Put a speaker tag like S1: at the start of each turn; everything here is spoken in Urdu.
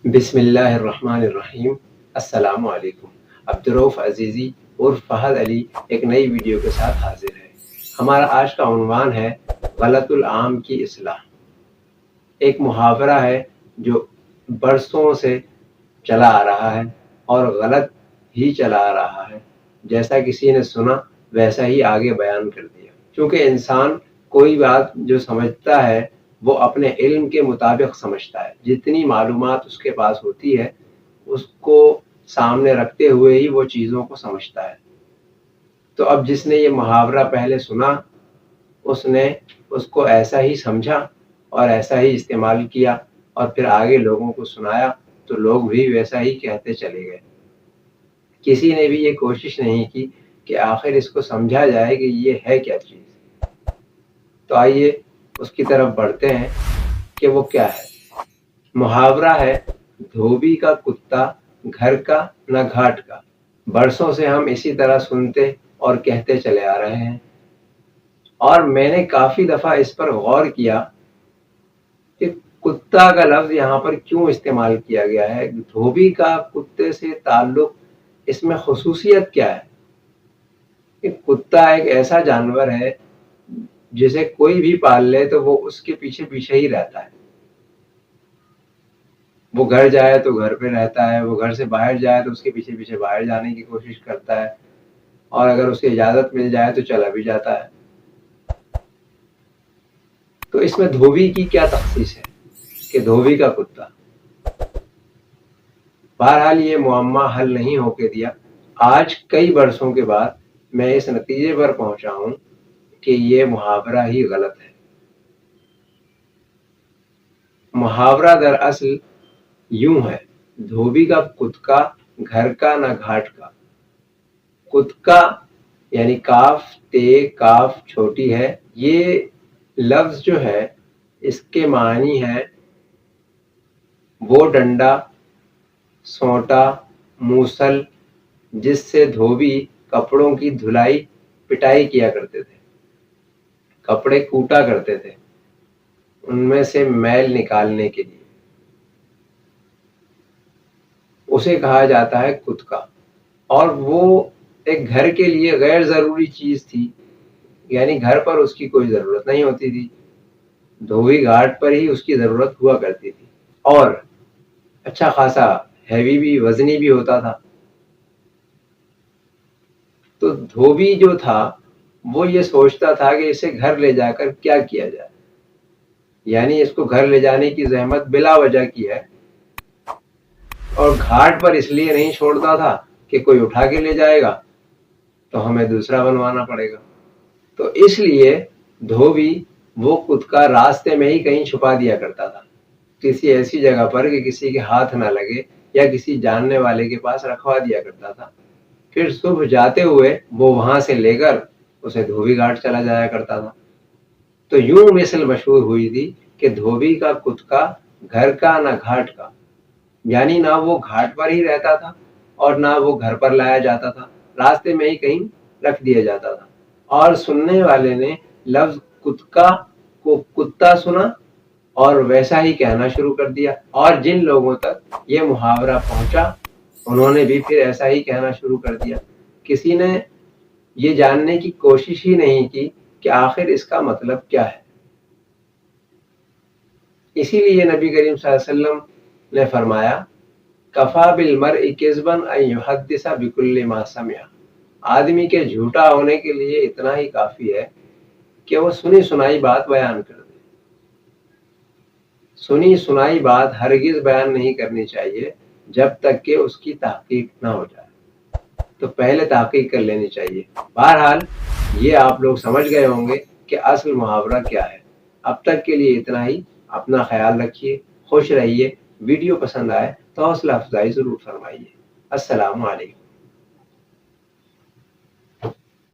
S1: بسم اللہ الرحمن الرحیم۔ السلام علیکم۔ عبدالرؤف عزیزی اور فہد علی ایک نئی ویڈیو کے ساتھ حاضر ہے۔ ہمارا آج کا عنوان ہے غلط العام کی اصلاح۔ ایک محاورہ ہے جو برسوں سے چلا آ رہا ہے اور غلط ہی چلا آ رہا ہے، جیسا کسی نے سنا ویسا ہی آگے بیان کر دیا۔ کیونکہ انسان کوئی بات جو سمجھتا ہے وہ اپنے علم کے مطابق سمجھتا ہے، جتنی معلومات اس کے پاس ہوتی ہے اس کو سامنے رکھتے ہوئے ہی وہ چیزوں کو سمجھتا ہے۔ تو اب جس نے یہ محاورہ پہلے سنا اس نے اس کو ایسا ہی سمجھا اور ایسا ہی استعمال کیا، اور پھر آگے لوگوں کو سنایا تو لوگ بھی ویسا ہی کہتے چلے گئے۔ کسی نے بھی یہ کوشش نہیں کی کہ آخر اس کو سمجھا جائے کہ یہ ہے کیا چیز۔ تو آئیے اس کی طرف بڑھتے ہیں کہ وہ کیا ہے۔ محاورہ ہے دھوبی کا کتا گھر کا نہ گھاٹ کا۔ برسوں سے ہم اسی طرح سنتے اور کہتے چلے آ رہے ہیں، اور میں نے کافی دفعہ اس پر غور کیا کہ کتا کا لفظ یہاں پر کیوں استعمال کیا گیا ہے۔ دھوبی کا کتے سے تعلق، اس میں خصوصیت کیا ہے کہ کتا ایک ایسا جانور ہے جسے کوئی بھی پال لے تو وہ اس کے پیچھے پیچھے ہی رہتا ہے۔ وہ گھر جائے تو گھر پہ رہتا ہے، وہ گھر سے باہر جائے تو اس کے پیچھے پیچھے باہر جانے کی کوشش کرتا ہے، اور اگر اسے اجازت مل جائے تو چلا بھی جاتا ہے۔ تو اس میں دھوبی کی کیا تخصیص ہے کہ دھوبی کا کتا؟ بہرحال یہ معمہ حل نہیں ہو کے دیا۔ آج کئی برسوں کے بعد میں اس نتیجے پر پہنچا ہوں کہ یہ محاورہ ہی غلط ہے۔ محاورہ دراصل یوں ہے، دھوبی کا کتکا گھر کا نہ گھاٹ کا۔ کتکا یعنی کاف تے کاف چھوٹی ہے، یہ لفظ جو ہے اس کے معنی ہے وہ ڈنڈا، سونٹا، موصل جس سے دھوبی کپڑوں کی دھلائی پٹائی کیا کرتے تھے، کپڑے کوٹا کرتے تھے ان میں سے میل نکالنے کے لیے، اسے کہا جاتا ہے کتکا۔ اور وہ ایک گھر کے لیے غیر ضروری چیز تھی، یعنی گھر پر اس کی کوئی ضرورت نہیں ہوتی تھی، دھوبی گھاٹ پر ہی اس کی ضرورت ہوا کرتی تھی، اور اچھا خاصا ہیوی بھی، وزنی بھی ہوتا تھا۔ تو دھوبی جو تھا وہ یہ سوچتا تھا کہ اسے گھر لے جا کر کیا کیا جائے، یعنی اس کو گھر لے جانے کی زحمت بلا وجہ کی ہے، اور گھاٹ پر اس لیے نہیں چھوڑتا تھا کہ کوئی اٹھا کے لے جائے گا تو ہمیں دوسرا بنوانا پڑے گا۔ تو اس لیے دھوبی وہ کتکا راستے میں ہی کہیں چھپا دیا کرتا تھا، کسی ایسی جگہ پر کہ کسی کے ہاتھ نہ لگے، یا کسی جاننے والے کے پاس رکھوا دیا کرتا تھا۔ پھر صبح جاتے ہوئے وہ وہاں سے لے کر اسے دھوبی گھاٹ چلا جایا کرتا تھا۔ تو یوں مثل مشہور ہوئی تھی کہ دھوبی کا کتکا گھر کا نہ گھاٹ کا، یعنی نہ وہ گھاٹ پر ہی رہتا تھا اور نہ وہ گھر پر لایا جاتا تھا، راستے میں ہی کہیں رکھ دیا جاتا تھا۔ اور سننے والے نے لفظ کتکا کو کتا سنا اور ویسا ہی کہنا شروع کر دیا، اور جن لوگوں تک یہ محاورہ پہنچا انہوں نے بھی پھر ایسا ہی کہنا شروع کر دیا۔ کسی نے یہ جاننے کی کوشش ہی نہیں کی کہ آخر اس کا مطلب کیا ہے۔ اسی لیے نبی کریم صلی اللہ علیہ وسلم نے فرمایا، کفا بالمرء کذبا ان یحدث بکل ما سمع۔ آدمی کے جھوٹا ہونے کے لیے اتنا ہی کافی ہے کہ وہ سنی سنائی بات بیان کر دے۔ سنی سنائی بات ہرگز بیان نہیں کرنی چاہیے جب تک کہ اس کی تحقیق نہ ہو جائے، تو پہلے تحقیق کر لینی چاہیے۔ بہرحال یہ آپ لوگ سمجھ گئے ہوں گے کہ اصل محاورہ کیا ہے۔ اب تک کے لیے اتنا ہی۔ اپنا خیال رکھیے، خوش رہیے۔ ویڈیو پسند آئے تو حوصلہ افزائی ضرور فرمائیے۔ السلام علیکم۔